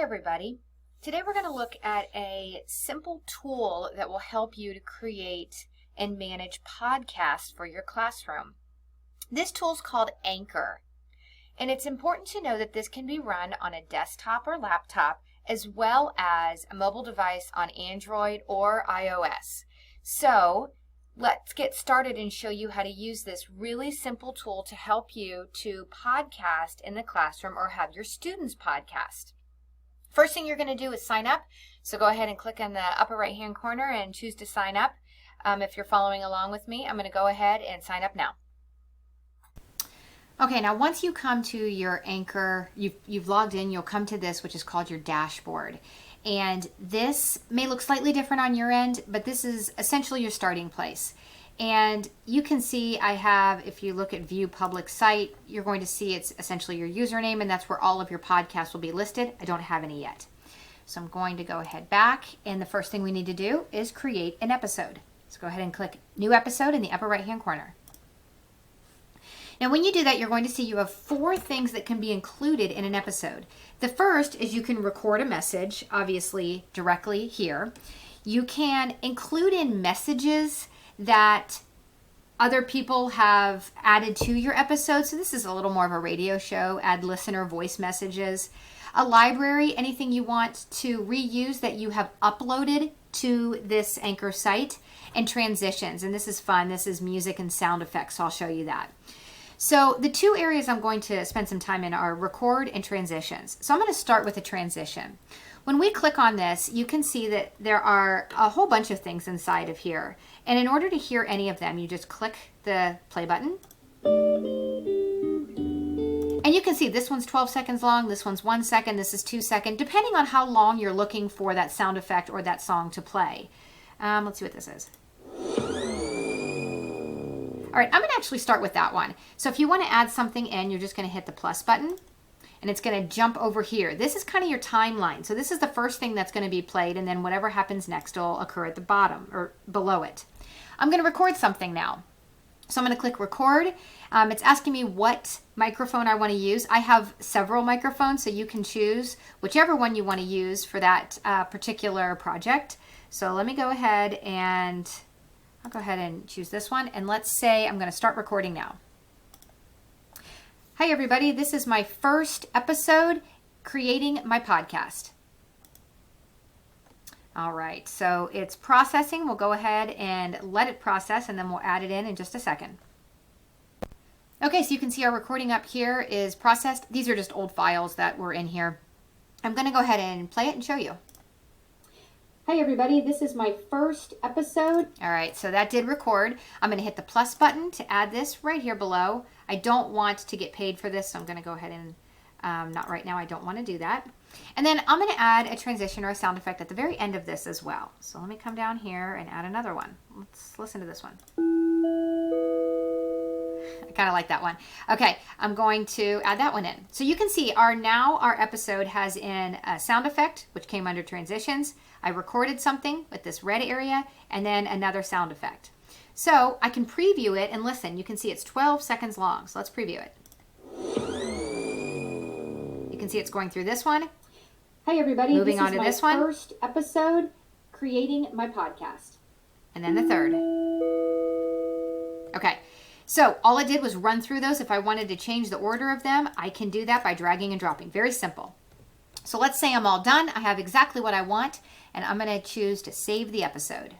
everybody. Today we're going to look at a simple tool that will help you to create and manage podcasts for your classroom. This tool is called Anchor, and it's important to know that this can be run on a desktop or laptop as well as a mobile device on Android or iOS. So let's get started and show you how to use this really simple tool to help you to podcast in the classroom or have your students podcast. First thing you're going to do is sign up. So go ahead and click on the upper right hand corner and choose to sign up. If you're following along with me, I'm going to go ahead and sign up now. Okay, now once you come to your Anchor, you've logged in, you'll come to this, which is called your dashboard. And this may look slightly different on your end, but this is essentially your starting place. And you can see I have, if you look at view public site, you're going to see it's essentially your username, and that's where all of your podcasts will be listed. I don't have any yet. So I'm going to go ahead back, and the first thing we need to do is create an episode. So go ahead and click New Episode in the upper right hand corner. Now when you do that, you're going to see you have 4 things that can be included in an episode. The first is you can record a message, obviously directly here. You can include in messages that other people have added to your episode. So this is a little more of a radio show. Add listener voice messages. A library, anything you want to reuse that you have uploaded to this Anchor site. And transitions. And this is fun. This is music and sound effects. So I'll show you that. So the 2 areas I'm going to spend some time in are record and transitions. So I'm going to start with a transition. When we click on this, you can see that there are a whole bunch of things inside of here. And in order to hear any of them, you just click the play button. And you can see this one's 12 seconds long, this one's 1 second, this is 2 seconds, depending on how long you're looking for that sound effect or that song to play. Let's see what this is. All right, I'm going to actually start with that one. So if you want to add something in, you're just going to hit the plus button, and it's going to jump over here. This is kind of your timeline. So this is the first thing that's going to be played, and then whatever happens next will occur at the bottom or below it. I'm going to record something now. So I'm going to click record. It's asking me what microphone I want to use. I have several microphones, so you can choose whichever one you want to use for that particular project. So let me go ahead and I'll go ahead and choose this one. And let's say I'm going to start recording now. Hi everybody, this is my first episode creating my podcast. All right, so it's processing. We'll go ahead and let it process, and then we'll add it in just a second. Okay, so you can see our recording up here is processed. These are just old files that were in here. I'm going to go ahead and play it and show you. Hi everybody, this is my first episode. All right, so that did record. I'm going to hit the plus button to add this right here below. I don't want to get paid for this, so I'm going to go ahead and, not right now, I don't want to do that. And then I'm going to add a transition or a sound effect at the very end of this as well. So let me come down here and add another one. Let's listen to this one. I kind of like that one. Okay, I'm going to add that one in. So you can see our episode has in a sound effect, which came under transitions. I recorded something with this red area, and then another sound effect. So I can preview it and listen. You can see it's 12 seconds long. So let's preview it. You can see it's going through this one. Hi everybody, moving on to this one. First episode creating my podcast. And then the third. Okay. So all it did was run through those. If I wanted to change the order of them, I can do that by dragging and dropping. Very simple. So let's say I'm all done. I have exactly what I want, and I'm going to choose to save the episode.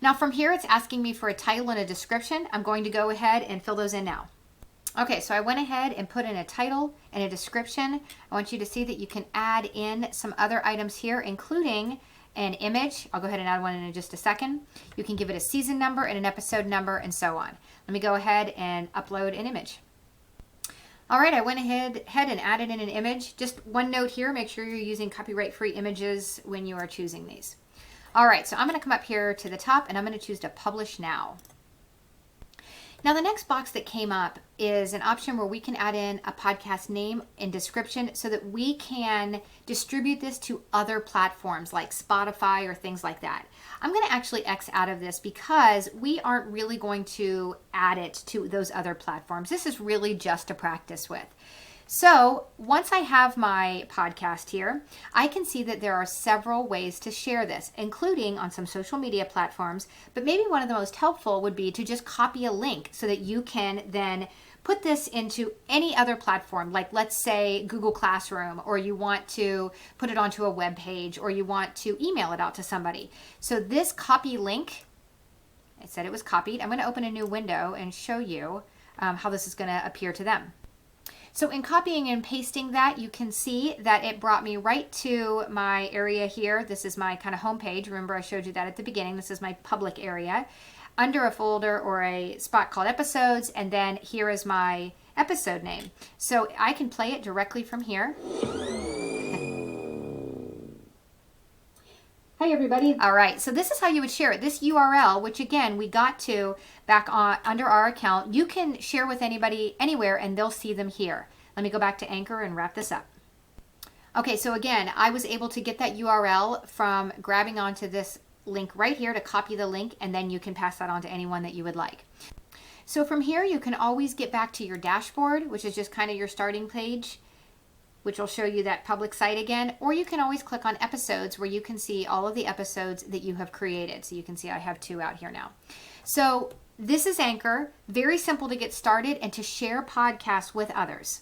Now from here, it's asking me for a title and a description. I'm going to go ahead and fill those in now. Okay, so I went ahead and put in a title and a description. I want you to see that you can add in some other items here, including an image. I'll go ahead and add one in just a second. You can give it a season number and an episode number and so on. Let me go ahead and upload an image. All right, I went ahead and added in an image. Just one note here, make sure you're using copyright-free images when you are choosing these. All right, so I'm going to come up here to the top, and I'm going to choose to publish now. Now the next box that came up is an option where we can add in a podcast name and description so that we can distribute this to other platforms like Spotify or things like that. I'm going to actually X out of this because we aren't really going to add it to those other platforms. This is really just to practice with. So once I have my podcast here, I can see that there are several ways to share this, including on some social media platforms. But maybe one of the most helpful would be to just copy a link so that you can then put this into any other platform, like let's say Google Classroom, or you want to put it onto a web page, or you want to email it out to somebody. So this copy link, I said it was copied. I'm going to open a new window and show you how this is going to appear to them. So in copying and pasting that, you can see that it brought me right to my area here. This is my kind of home page. Remember I showed you that at the beginning. This is my public area under a folder or a spot called episodes. And then here is my episode name. So I can play it directly from here. Hi everybody. All right, so this is how you would share it. This URL, which again we got to back on under our account, you can share with anybody anywhere and they'll see them here. Let me go back to Anchor and wrap this up. Okay, so again, I was able to get that URL from grabbing onto this link right here to copy the link, and then you can pass that on to anyone that you would like. So from here, you can always get back to your dashboard, which is just kind of your starting page, which will show you that public site again, or you can always click on episodes where you can see all of the episodes that you have created. So you can see I have 2 out here now. So this is Anchor, very simple to get started and to share podcasts with others.